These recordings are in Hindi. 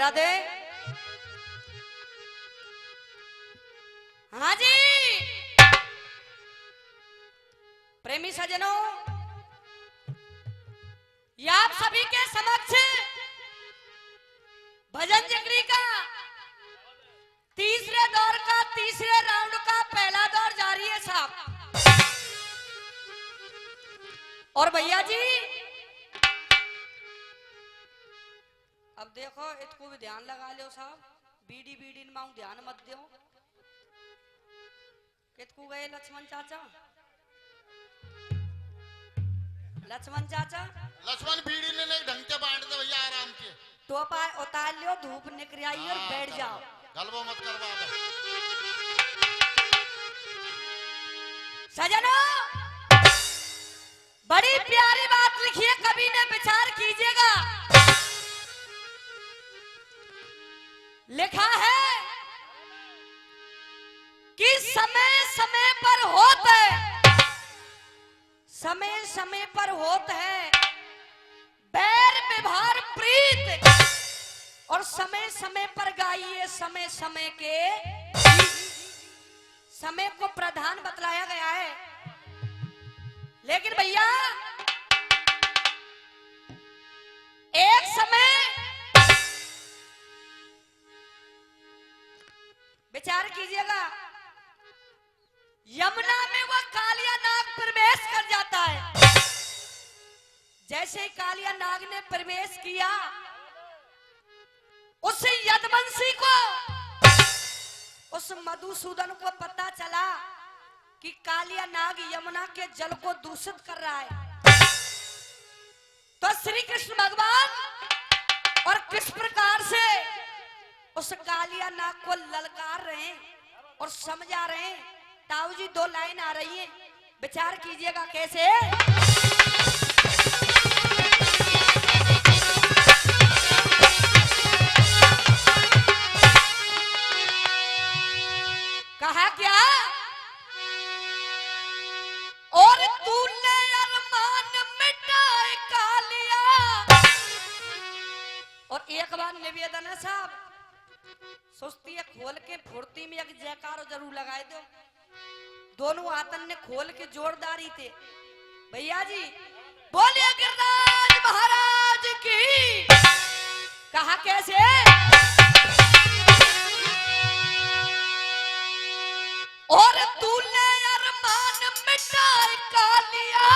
राधे। हाँ जी प्रेमी सजनों, ये आप सभी के समक्ष भजन जिक्री का तीसरे दौर का तीसरे राउंड का पहला दौर जारी है साहब। और भैया जी अब देखो इसको भी ध्यान लगा लो साहब, बीडी बीडी माऊ ध्यान मत दो। कितकू गए लक्ष्मण चाचा? लक्ष्मण चाचा लक्ष्मण बीड़ी ने नहीं ढंग से बांट दे भैया, आराम से टोपा उतार लो, धूप निकल आई और बैठ जाओ। गलबो मत करवा दो। सजनों बड़ी प्यारी बात लिखी है, कभी ने विचार कीजिएगा। लिखा है कि समय समय पर होत है, समय समय पर होत है बैर व्यवहार प्रीत, और समय समय पर गाइए समय समय के गीत। समय को प्रधान बतलाया गया है, लेकिन भैया एक समय विचार कीजिएगा, यमुना में वह कालिया नाग प्रवेश कर जाता है। जैसे ही कालिया नाग ने प्रवेश किया, उस यदुवंशी को, उस मधुसूदन को पता चला कि कालिया नाग यमुना के जल को दूषित कर रहा है। तो श्री कृष्ण भगवान और किस प्रकार से उस कालिया नाग को ललकार रहे हैं और समझा रहे हैं। ताऊ जी दो लाइन आ रही है, विचार कीजिएगा कैसे। कहा क्या? और तूने अरमान मिटाए कालिया। और एक बार निवेदन है साहब, सुस्ती है खोल के फुर्ती में एक जयकार जरूर लगाए दो। दोनों आतन ने खोल के जोरदारी थे भैया जी। बोलिए गिरिराज महाराज की। कहा कैसे? और तूने अरमान मिटाए कालिया,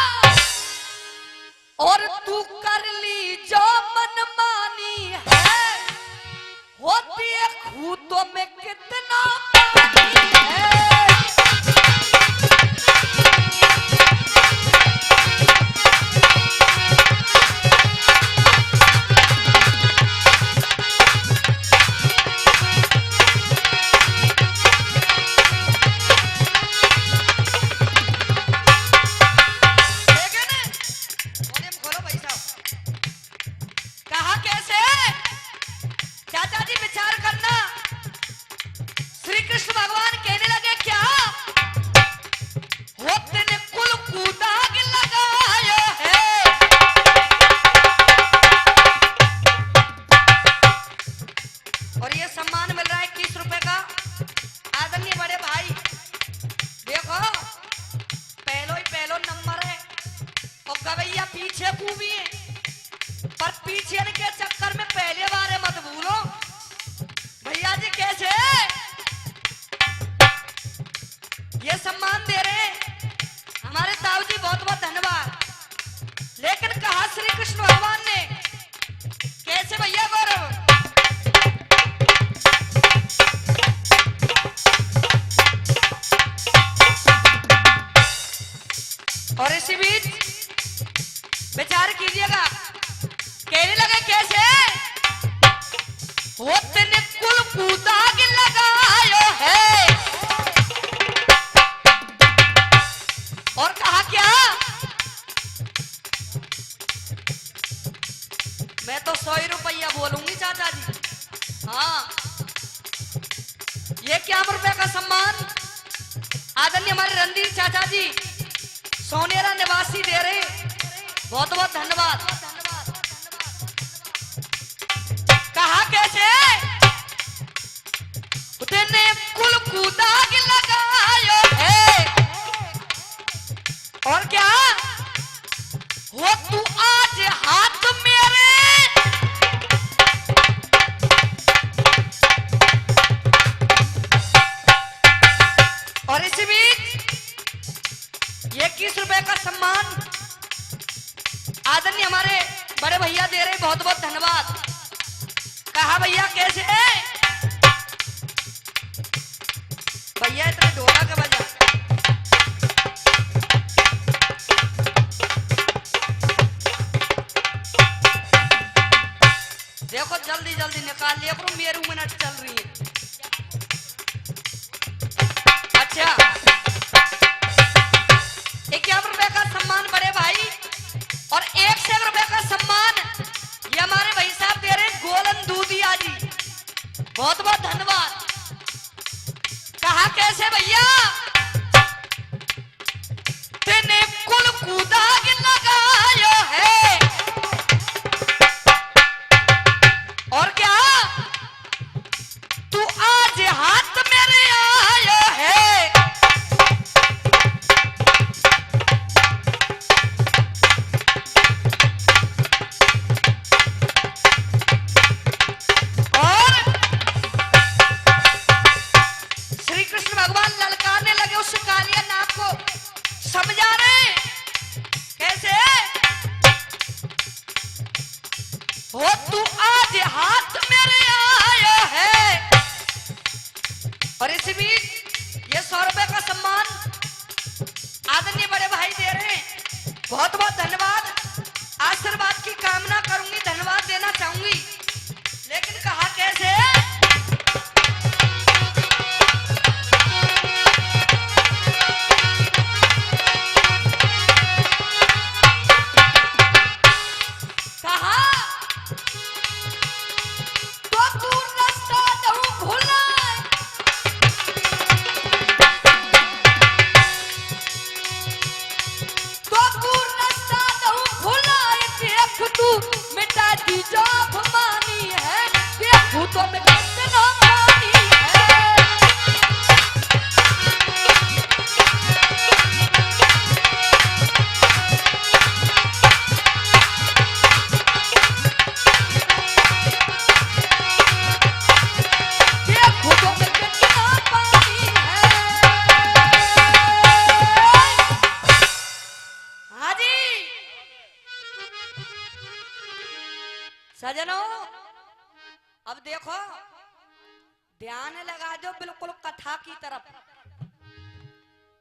और तू कर ली जो मनमानी है, होती है खूतों में कितना पानी है। पीछे खूबी है, पर पीछे के चक्कर में पहले बारे मत भूलो भैया जी। कैसे ये सम्मान दे रहे हैं हमारे ताऊ जी, बहुत बहुत धन्यवाद। लेकिन कहा श्री कृष्ण भगवान ने कैसे भैया गौरव? और इसी बीच विचार कीजिएगा, कहने लगे कैसे? वो तेने कुल कूदाग लगायो है। और कहा क्या? मैं तो 100 रुपया बोलूंगी चाचा जी। हाँ, ये क्या रुपए का सम्मान आदरणीय हमारे रणधीर चाचा जी सोनेरा निवासी दे रहे, बहुत बहुत धन्यवाद। कहा कैसे तेने कुल कूदाग लगायो है और क्या वो तू आज हाथ मेरे और इसी बीच 21 रुपए का सम्मान आदरणीय हमारे बड़े भैया दे रहे, बहुत बहुत धन्यवाद। कहा भैया कैसे है भैया इतने ढोला का बजा देखो जल्दी जल्दी निकाल लिया करो, मेरे मिनट चल रही है। अच्छा 51 रुपए का सम्मान बड़े भाई और 1 रुपए का सम्मान ये हमारे भाई साहब दे रहे गोलन दूधिया जी, बहुत बहुत धन्यवाद। कहा कैसे भैया तेने कुल कूदाग लगायो है और क्या तू आज हाथ मेरे आयो है और श्री कृष्ण भगवान ललकारने लगे उस कालिया नाग को, समझा रहे कैसे वो तू आज हाथ मेरे आया है और इसी बीच ये 100 रुपए का सम्मान आदरणीय बड़े भाई दे रहे हैं, बहुत बहुत धन्यवाद। आशीर्वाद की कामना करूंगी, धन्यवाद देना चाहूंगी, लेकिन कहा कैसे मिटा दी जो मानी है देखू तो मैं कितना मानी है देखू तो मैं कितना पानी है। हाँ जी सजनों अब देखो ध्यान लगा दो बिल्कुल कथा की तरफ।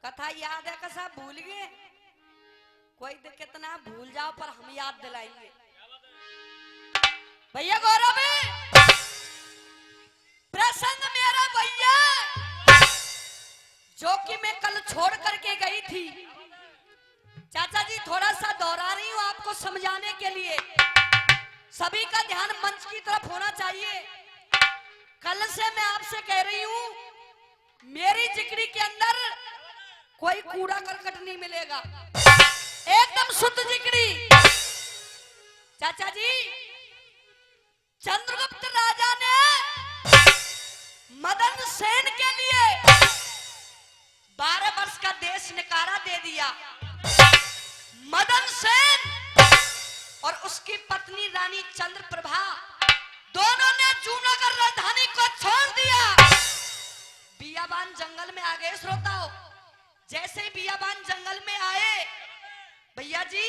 कथा याद है कैसा भूल गए, कोई दिक्कत ना, भूल जाओ पर हम याद दिलाएंगे। भैया गौरव प्रसंग मेरा भैया जो कि मैं कल छोड़ करके गई थी, चाचा जी थोड़ा सा दोहरा रही हूं आपको समझाने के लिए, सभी का ध्यान मंच की तरफ होना चाहिए। कल से मैं आपसे कह रही हूं मेरी जिक्री के अंदर कोई कूड़ा करकट नहीं मिलेगा, एकदम शुद्ध जिक्री। चाचा जी चंद्रगुप्त राजा ने मदन सेन के लिए 12 वर्ष का देश निकारा दे दिया। मदन सेन और उसकी पत्नी रानी चंद्रप्रभा दोनों ने जूनागढ़ राजधानी को छोड़ दिया, बियाबान जंगल में आ गए। श्रोताओ जैसे ही बियाबान जंगल में आए भैया जी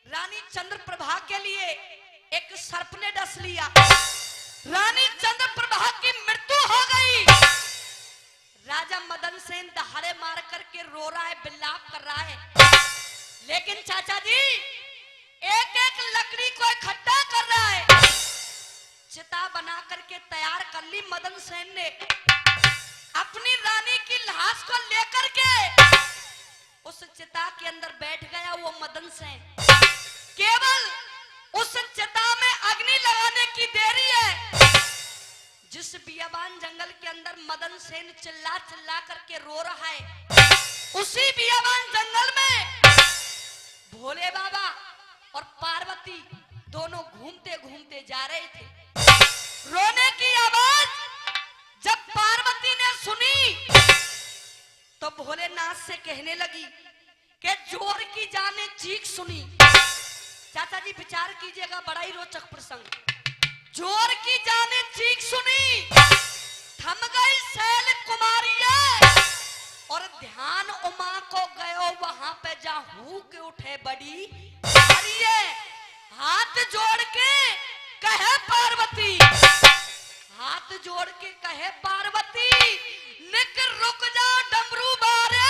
रानी चंद्रप्रभा के लिए एक सर्प ने डस लिया, रानी चंद्रप्रभा की मृत्यु हो गई। राजा मदन सेन दहाड़े मार करके रो रहा है, विलाप कर रहा है, लेकिन चाचा जी एक एक लकड़ी को इकट्ठा कर रहा है। चिता बना करके तैयार कर ली मदन सेन ने, अपनी रानी की लाश को लेकर के उस चिता के अंदर बैठ गया वो मदन सेन। केवल उस चिता में अग्नि लगाने की देरी है। जिस बियाबान जंगल के अंदर मदन सेन चिल्ला चिल्ला करके रो रहा है, उसी बियाबान जंगल में भोले बाबा और पार्वती दोनों घूमते घूमते जा रहे थे। रोने की आवाज जब पार्वती ने सुनी तो भोलेनाथ से कहने लगी कि जोर की जाने चीख सुनी। चाचा जी विचार कीजिएगा, बड़ा ही रोचक प्रसंग। जोर की जाने चीख सुनी, थम गई शैल कुमारिये और ध्यान उमा को गयो वहां पे जहां के उठे बड़ी भारिये। हाथ जोड़ के कहे पार्वती, हाथ जोड़ के कहे पार्वती, निक रुक जा डमरू बारे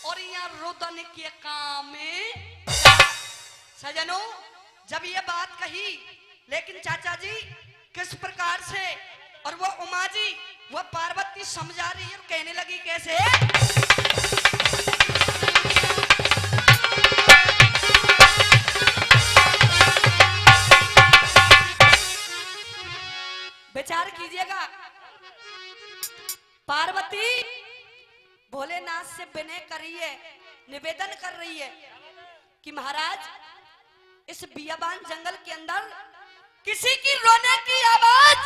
और यहाँ रुदन के काम में। सजनों, जब ये बात कही, लेकिन चाचा जी किस प्रकार से, और वो उमा जी वो पार्वती समझा रही है, कहने लगी कैसे? विचार कीजिएगा, पार्वती भोलेनाथ से विनय कर रही है, निवेदन कर रही है कि महाराज इस बियाबान जंगल के अंदर किसी की रोने की आवाज,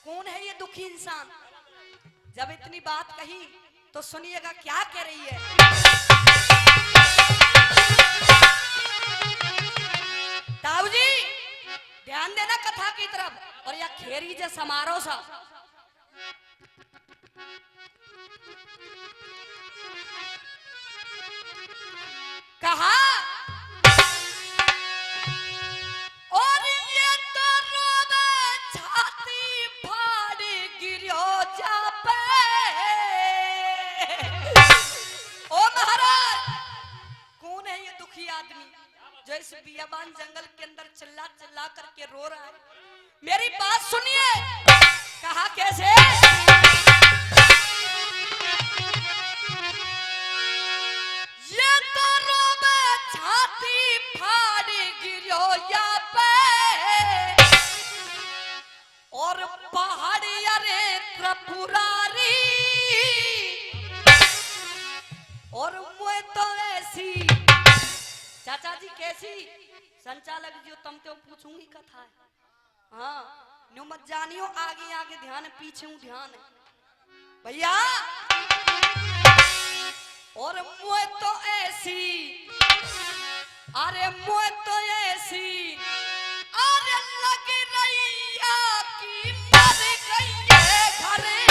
कौन है ये दुखी इंसान? जब इतनी बात कही तो सुनिएगा क्या कह रही है। ताऊ जी ध्यान देना कथा की तरफ, और यह खेरी जे समारोह सा। कहा और ये तो रोवे छाती फाड़ गिरो जा पे। ओ महाराज, कौन है ये दुखी आदमी जो इस बियाबान जंगल के अंदर चिल्ला चिल्ला करके रो रहा है? मेरी बात सुनिए। कहा कैसे? ये तो रोवे छाती फाड़ गिरो या पे और पहाड़ी अरे त्रिपुरारी और मुझे तो ऐसी। चाचा जी कैसी? संचालक जी तुम तो पूछूंगी कथा है। हाँ न्यू मत जानियो, आगे आगे ध्यान, पीछे ध्यान भैया। और मुझे तो ऐसी, अरे मुझे तो ऐसी, अरे लग रही कि मर गई है घरे।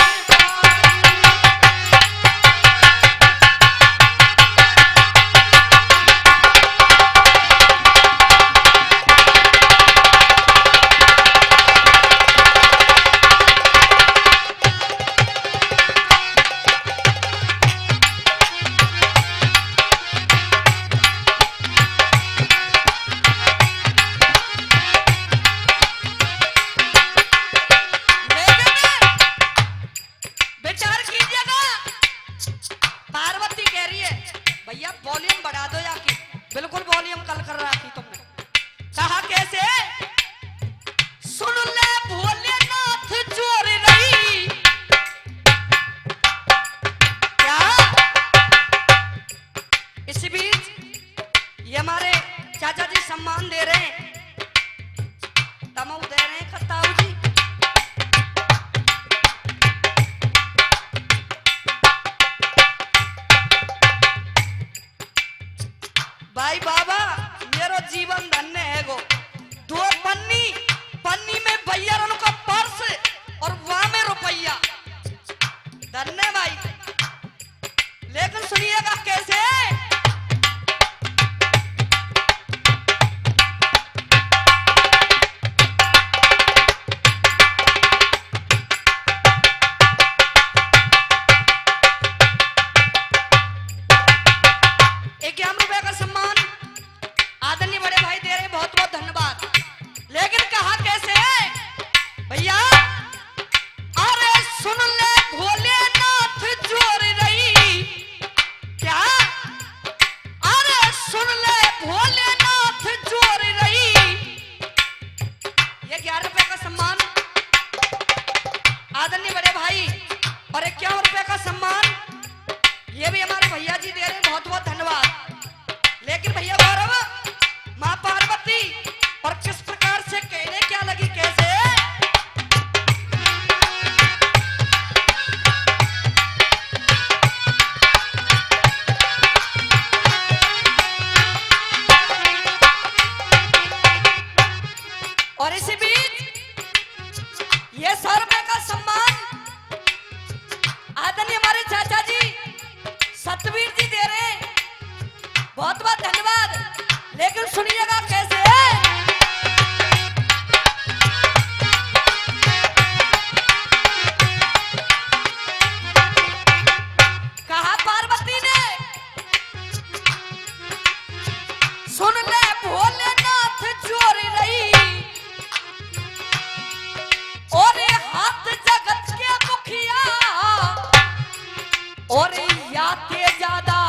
और याते ज्यादा,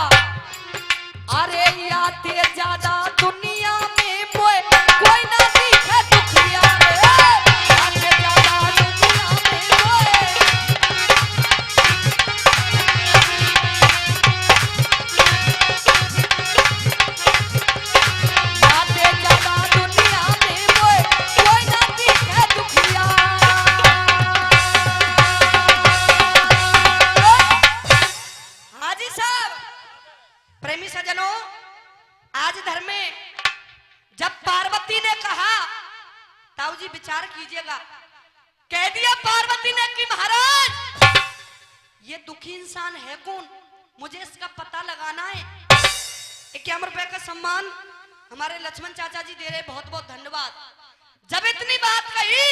अरे याते ज्यादा दुनिया में मोए कोई ना दिखे दुखिया रे, याते ज्यादा दुनिया में मोए, याते ज्यादा दुनिया में मोए कोई ना दिखे दुखिया। हाजी साहब, प्रेमी सज्जनों, आज धर्म में जब पार्वती ने कहा, ताऊ जी विचार कीजिएगा, कह दिया पार्वती ने कि महाराज ये दुखी इंसान है कौन, मुझे इसका पता लगाना है। 51 रुपए का सम्मान हमारे लक्ष्मण चाचा जी दे रहे, बहुत बहुत धन्यवाद। जब इतनी बात कही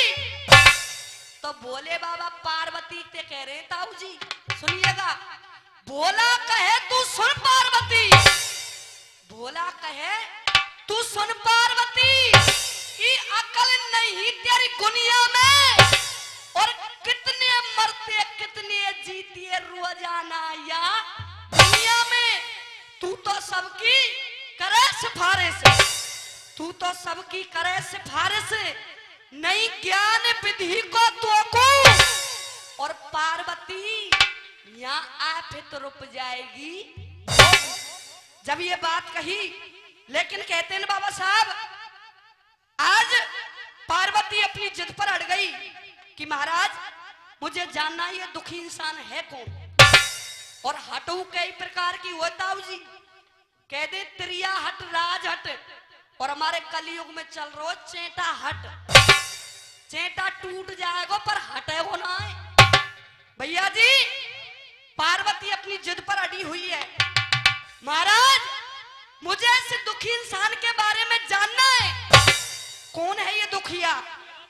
तो बोले बाबा पार्वती ते कह रहे ताऊ जी सुनिएगा, बोला कहे तू सुन पार्वती, बोला कहे तू सुन पार्वती, ये अकल नहीं तेरी दुनिया में, और कितने मरते कितने जीते रोजाना या दुनिया में, तू तो सबकी करे सिफारिश, तू तो सबकी करे सिफारिश, नहीं ज्ञान विधि को तो को, और पार्वती यहाँ आ फिर तो रुक जाएगी। जब ये बात कही, लेकिन कहते हैं बाबा साहब, आज पार्वती अपनी जिद पर अड़ गई कि महाराज मुझे जानना ये दुखी इंसान है कौन, और हटू कई प्रकार की होता हूं जी, कह दे त्रिया हट राज हट, और हमारे कलयुग में चल रो चेटा हट, चेटा टूट जाएगा पर हटेगो ना है। भैया जी पार्वती अपनी जिद पर अड़ी हुई है, महाराज मुझे इस दुखी इंसान के बारे में जानना है, कौन है ये दुखिया।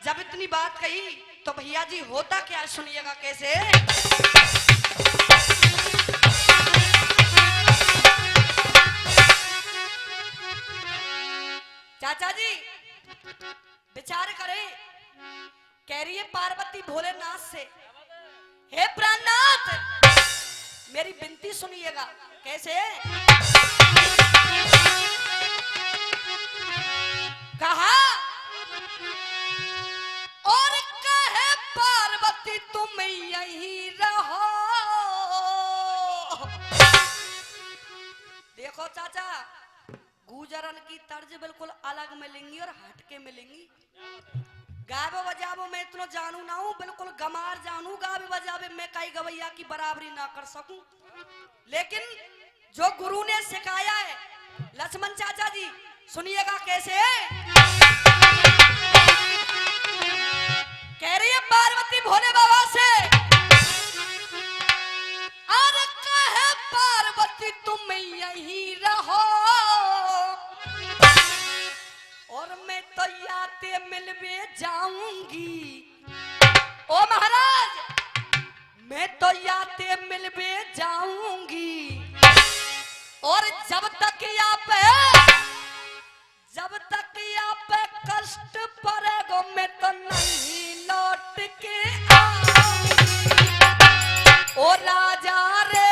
जब इतनी बात कही तो भैया जी होता क्या सुनिएगा कैसे। चाचा जी विचार करें, कह रही है पार्वती भोलेनाथ से, हे प्राणनाथ मेरी विनती सुनिएगा कैसे। कहा और कहे पार्वती तुम यहीं रहो। देखो चाचा, गुजरन की तर्ज बिल्कुल अलग मिलेंगी और हटके मिलेंगी। गावे बजावे मैं इतना जानू ना हूं, बिल्कुल गमार जानू, गावे बजावे मैं कई गवैया की बराबरी ना कर सकूं, लेकिन जो गुरु ने सिखाया है लक्ष्मण चाचा जी सुनिएगा कैसे। कह रही है पार्वती भोले बाबा से, अरे कहे पार्वती तुम यहीं रहो, और मैं तो याते मिलवे जाऊंगी। ओ महाराज मैं तो याते मिलवे जाऊंगी, और जब तक यहाँ पे कष्ट पड़ेगा मैं तो नहीं लौट के आऊंगी। ओ राजा रे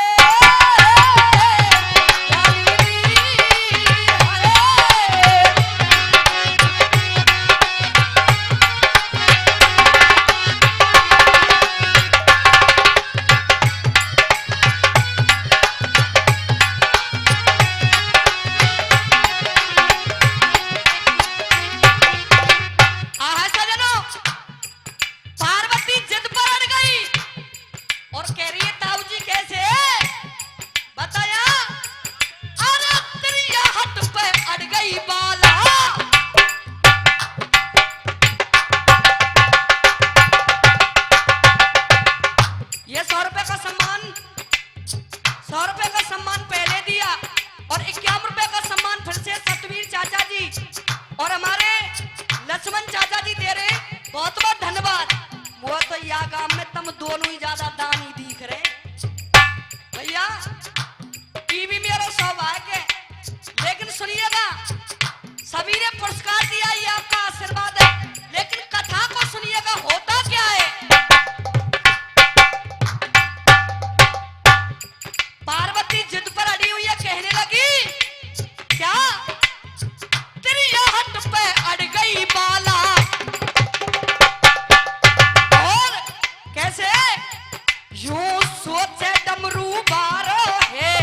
यूं सोचे डमरू बारो है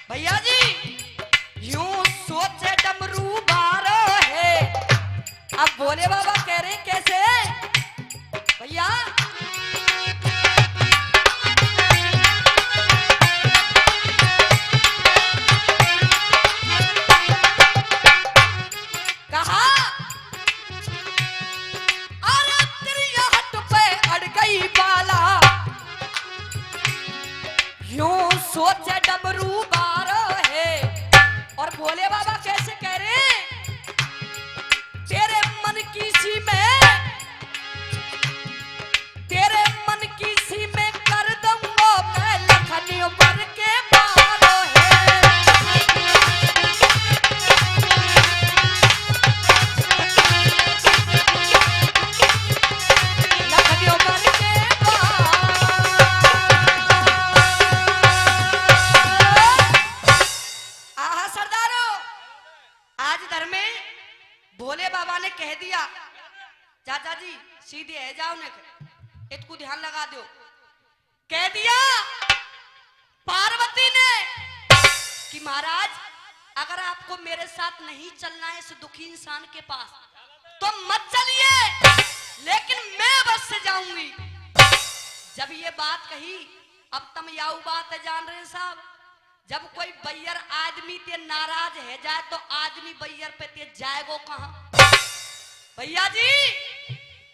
भैया जी, यूं सोचे डमरू बारो है। अब भोले बाबा कह रहे कैसे भैया, कहा अरे तिरियाहट पे अड़ गई बाला, यूं सोचे डमरू बारो है। और भोले बाबा कैसे कह रहे, तेरे मन की सी में, तेरे मन की सी में कर दूंगा मैं लखनियों पर के बारो है। लखनियों पर के आहा सरदारों, आज धर में भोले बाबा ने कह दिया, चाचा जी सीधे है जाओ ने, इसको ध्यान लगा दो। कह दिया पार्वती ने कि महाराज अगर आपको मेरे साथ नहीं चलना है इस दुखी इंसान के पास तो मत चलिए, लेकिन मैं बस से जाऊंगी। जब ये बात कही, अब तुम याऊ बात है जान रहे साहब, जब कोई बैयर आदमी ते नाराज है जाए तो आदमी बैयर पे ते जाएगो कहां भैया जी।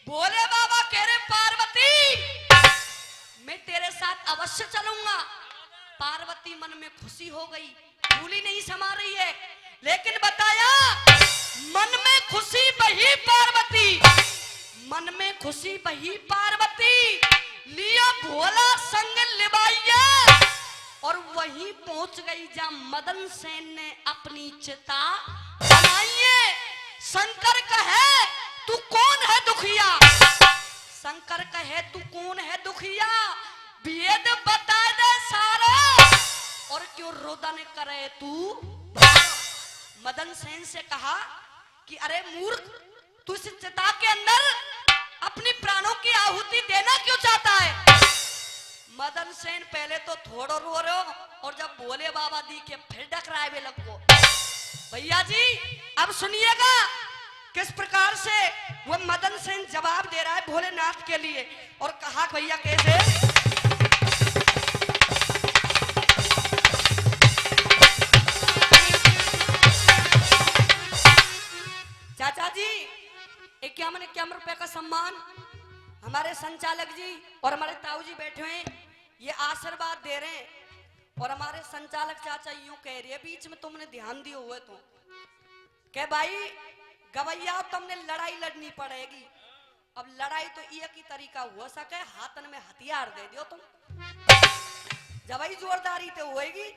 भोले बाबा कह रहे पार्वती मैं तेरे साथ अवश्य चलूंगा। पार्वती मन में खुशी हो गई, भूली नहीं समा रही है, लेकिन बताया मन में खुशी बही पार्वती, मन में खुशी बही पार्वती, लिया भोला संग लिबाइया और वहीं पहुंच गई जहां मदन सेन ने अपनी चिता बनाई। शंकर कहे तू कौन है दुखिया, शंकर कहे तू कौन है दुखिया, वेद बता दे सारा और क्यों रोदन करे तू। मदन सेन से कहा कि अरे मूर्ख, तू इस चिता के अंदर अपनी प्राणों की आहुति देना क्यों चाहता है। मदन सेन पहले तो थोड़ा रो रहे हो और जब भोले बाबा दी के फिर डकराए वे लगो। भैया जी अब सुनिएगा किस प्रकार से वो मदन सेन जवाब दे रहा है भोलेनाथ के लिए। और कहा भैया कैसे, चाचा जी 51 रुपए का सम्मान हमारे संचालक जी और हमारे ताऊ जी बैठे हुए ये आशीर्वाद दे रहे हैं। और हमारे संचालक चाचा यूं कह रही है, बीच में तुमने ध्यान दिए हुए तो कह भाई गवैया तुमने लड़ाई लड़नी पड़ेगी। अब लड़ाई तो एक ही तरीका हो सके, हाथन में हथियार दे दियो तुम, जब ही जोरदारी तो होएगी।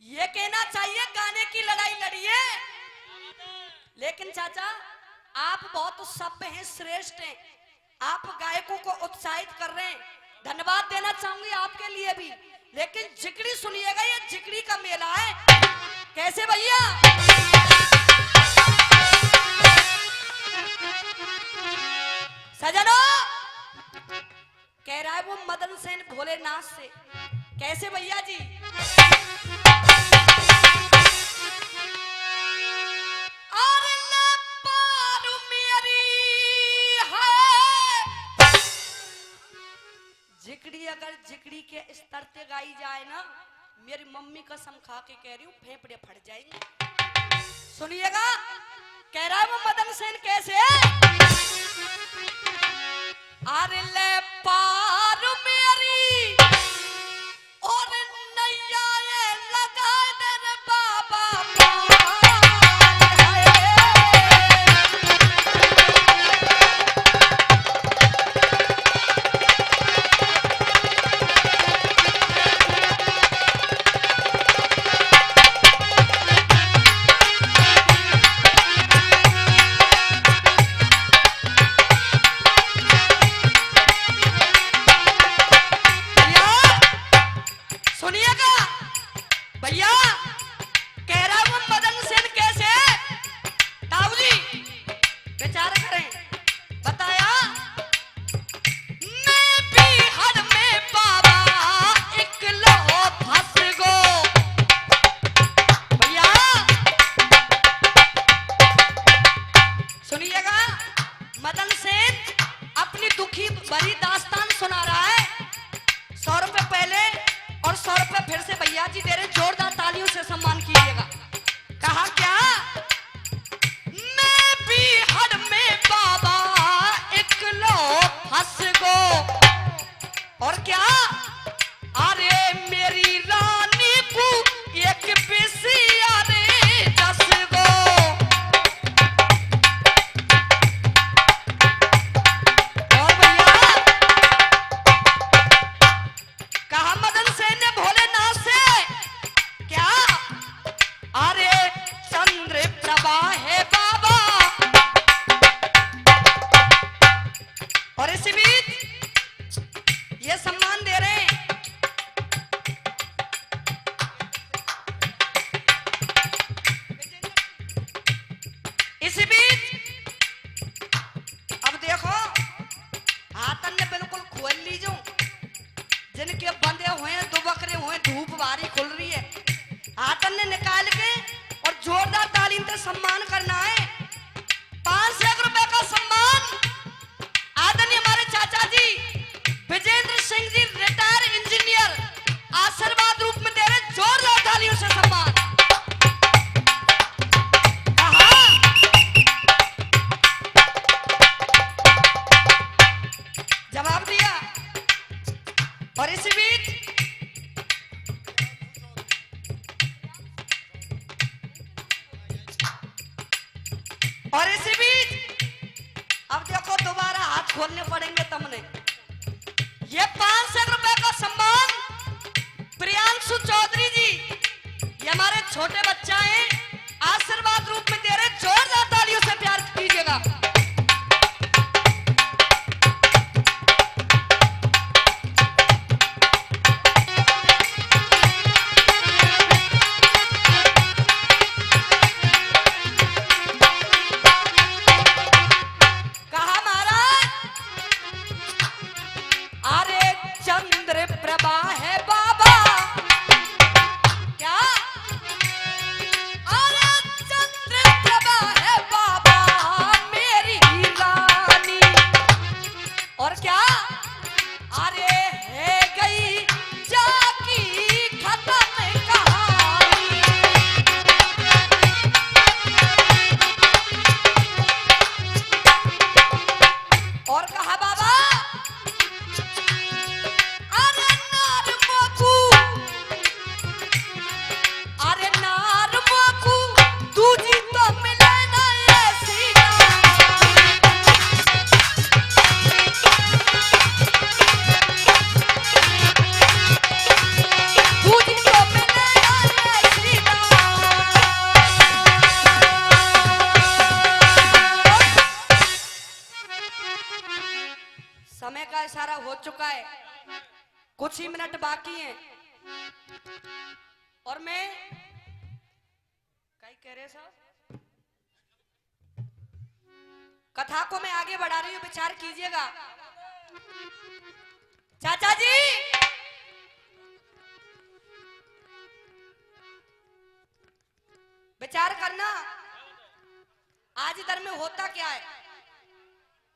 ये कहना चाहिए गाने की लड़ाई लड़िए, लेकिन चाचा आप बहुत सभ्य हैं, श्रेष्ठ हैं, आप गायकों को उत्साहित कर रहे हैं, धन्यवाद देना चाहूंगी आपके लिए भी। लेकिन जिकड़ी सुनिएगा, ये जिकड़ी का मेला है। कैसे भैया, सजनो कह रहा है वो मदन सेन भोलेनाथ से, कैसे भैया जी, जिकड़ी अगर जिकड़ी के स्तर पे गाई जाए ना, मेरी मम्मी कसम खा के कह रही हूँ फेफड़े फट जाएंगे। सुनिएगा कह रहा है वो मदन सेन कैसे, अरे ले पार मेरी और नैया लगा दे रे बाबा और क्या अरे मेरी रानी को एक पीसी अरे 10 गो और भैया कहा मदन सेन ने भोलेनाथ से क्या अरे चंद्र प्रभा है बाबा और इसी बीच ये सम्मान दे रहे हैं इसी बीच अब देखो हाथन ने बिल्कुल खोल लीजो जिनके बंधे हुए हैं दुबकरे हुए धूप बारी खुल रही है हाथन ने निकाल के और जोरदार तालीम से सम्मान करना है 500 रुपए का सम्मान आदरणीय हमारे चाचा जी विजेंद्र सिंह जी रिटायर इंजीनियर आशीर्वाद रूप में दे रहे जोरदार तालियों से सम्मान जवाब दिया और इसी बीच अब देखो दोबारा हाथ खोलने पड़ेंगे तुमने ये 500 रुपए का सम्मान प्रियांशु चौधरी जी ये हमारे छोटे बच्चा हैं आशीर्वाद रूप में दे रहे जोरदार तालियों से प्यार कीजिएगा समय का इशारा हो चुका है कुछ ही मिनट बाकी हैं और मैं कहीं कह रहे साहब कथा को मैं आगे बढ़ा रही हूं विचार कीजिएगा चाचा जी विचार करना आज इधर में होता क्या है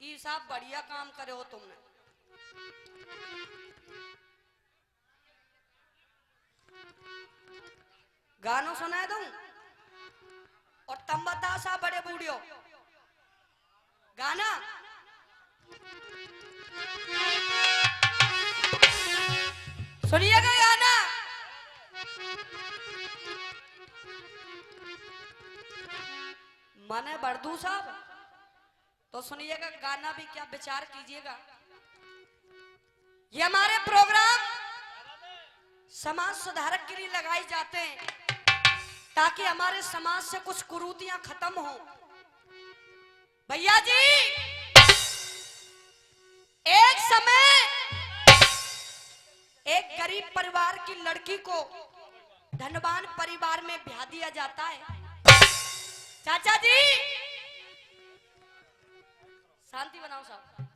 ये साहब बढ़िया काम करे हो तुमने गानों सुना दूं और तम बता सा बड़े बूढ़ियों गाना सुनिएगा गाना माने बरदू साहब तो सुनिएगा गाना भी क्या विचार कीजिएगा ये हमारे प्रोग्राम समाज सुधारक के लिए लगाए जाते हैं ताकि हमारे समाज से कुछ कुरीतियां खत्म हो भैया जी एक समय एक गरीब परिवार की लड़की को धनवान परिवार में ब्याह दिया जाता है चाचा जी शांति बनाओ साहब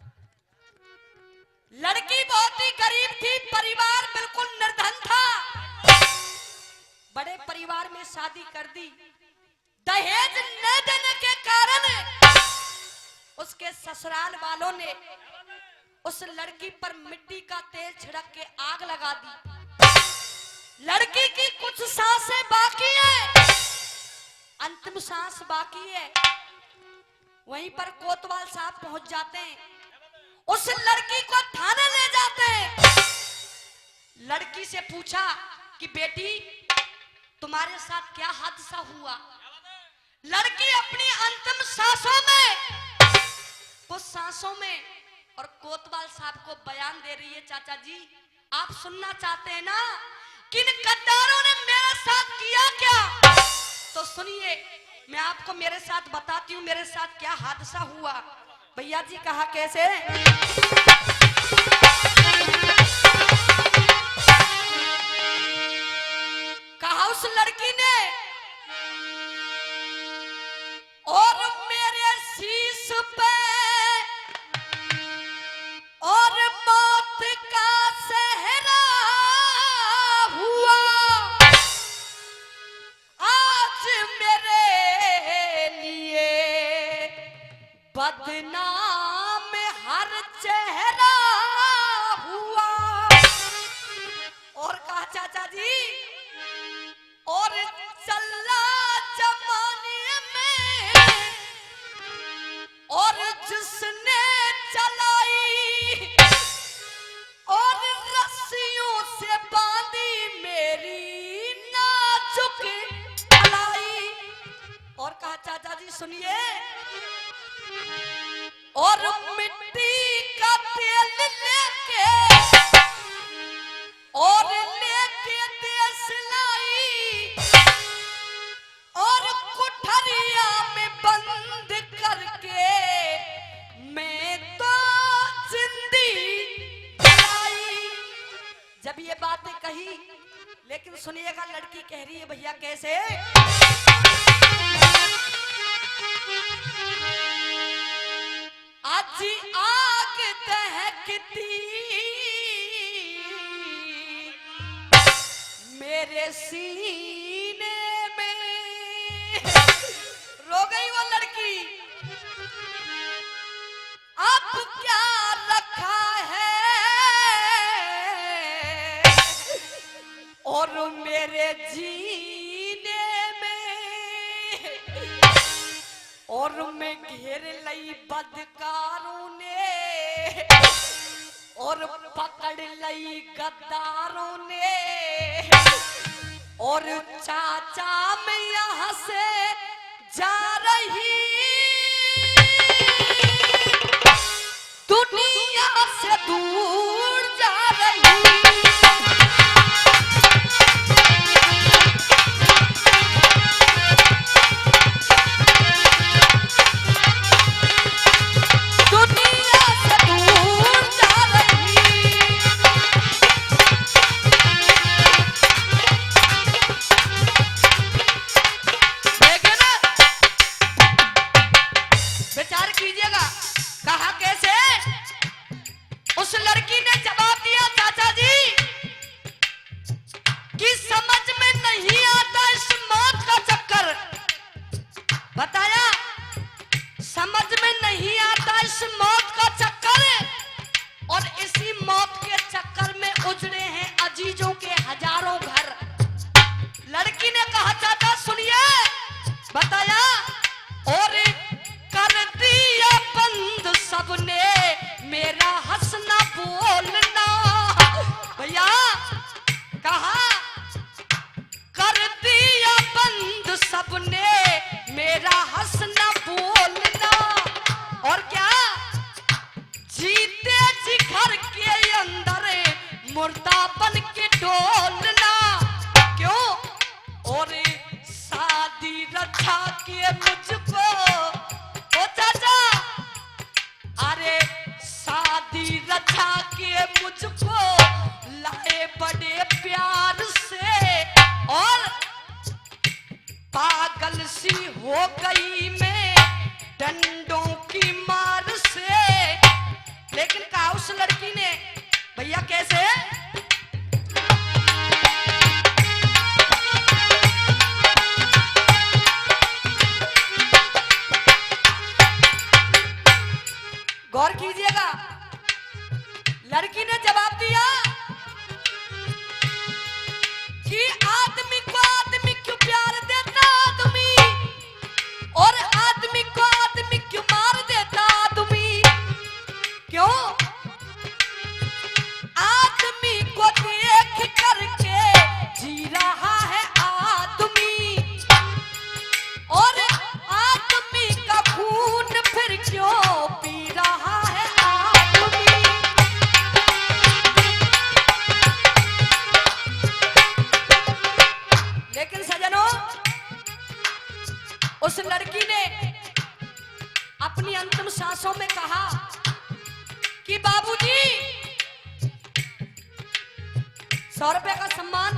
लड़की बहुत ही गरीब थी परिवार बिल्कुल निर्धन था बड़े परिवार में शादी कर दी दहेज न देने के कारण उसके ससुराल वालों ने उस लड़की पर मिट्टी का तेल छिड़क के आग लगा दी लड़की की कुछ सांसें बाकी है अंतिम सांस बाकी है वहीं पर कोतवाल साहब पहुंच जाते हैं उस लड़की को थाने ले जाते हैं पूछा कि बेटी तुम्हारे साथ क्या हादसा हुआ। लड़की अपनी अंतिम सांसों में, कुछ सांसों में, और कोतवाल साहब को बयान दे रही है। चाचा जी आप सुनना चाहते हैं ना किन गद्दारों ने मेरे साथ किया क्या, तो सुनिए मैं आपको मेरे साथ बताती हूँ मेरे साथ क्या हादसा हुआ। भैया जी कहा कैसे, कहा उस लड़की ने, और मेरे शीश पे और मौत का सहरा हुआ, आज मेरे लिए बदनाम हर चेहरा हुआ। और कहा चाचा जी, और चला जमाने में और जिसने चलाई और रस्सियों से बांधी मेरी नाजुक कलाई। और कहा चाचा जी सुनिए, और मिट्टी का तेल लेके और लेके देश लाई और कुठरिया में बंद करके मैं तो जिंदगी जलाई। जब ये बातें कही, लेकिन सुनिएगा लड़की कह रही है भैया कैसे, आज आग दहकती मेरे सीने में, रो गई वो लड़की। अब क्या रखा है और मेरे जीने में, और मैं घेर लई बदकारों ने और पकड़ लई गद्दारों ने, और चाचा मैं यहाँ से जा रही दुनिया से दूर जा रही। उस लड़की ने जवाब दिया चाचा जी कि समझ में नहीं आता इस मौत का चक्कर, बताया समझ में नहीं आता इस मौत का चक्कर, और इसी मौत के चक्कर में उजड़े हैं अजीजों के हजारों घर। लड़की ने कहा चाचा सुनिए, बताया और कर दिया बंद सबने मेरा हंसना बोलना। भैया कहा कर दिया बंद सबने मेरा हंसना बोलना, और क्या जीते जी घर के अंदर मुर्दा बन के डोलना। क्यों? और शादी रखा के मुझको, ओ चाचा अरे शादी रखा के मुझको लाए बड़े प्यार से, और पागल सी हो गई मैं डंडों की मार से। लेकिन कहा उस लड़की ने भैया कैसे, गौर कीजिएगा लड़की ने 100 रुपए का सम्मान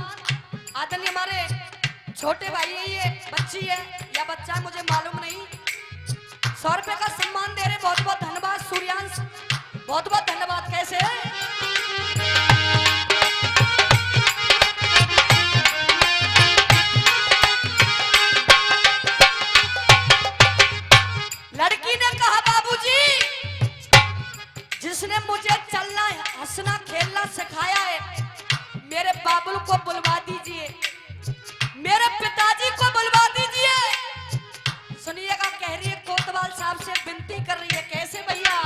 आदरणीय हमारे छोटे भाई है, ये बच्ची है या बच्चा है मुझे मालूम नहीं, 100 रुपए का सम्मान दे रहे। बहुत बहुत धन्यवाद सूर्यांश, बहुत बहुत धन्यवाद। कैसे लड़की ने कहा बाबूजी, जिसने मुझे चलना हंसना खेलना सिखाया है, मेरे बाबुल को बुलवा दीजिए, मेरे पिताजी को बुलवा दीजिए। सुनिएगा, कह रही है कोतवाल साहब से विनती कर रही है। कैसे भैया?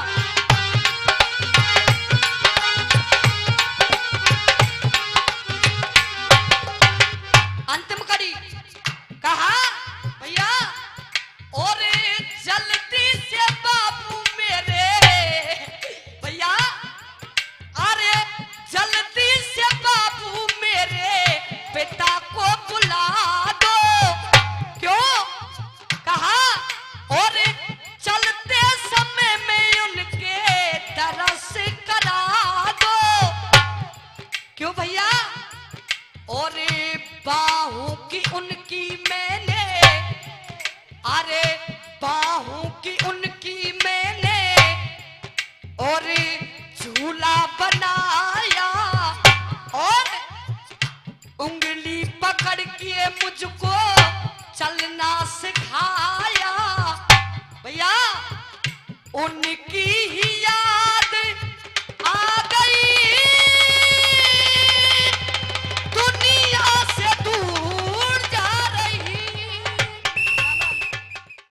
अंतिम कड़ी कहा भैया, और जल्दी से बाबू मेरे भैया, अरे जल्दी से बाबू मेरे पिता को बुला दो। क्यों? कहा और चलते समय में उनके दरस करा दो। क्यों भैया? और बाहों की उनकी मैंने, अरे बाहों की उनकी मैंने और झूला बनाया, और उंगली पकड़ के मुझको चलना सिखाया। भैया उनकी ही याद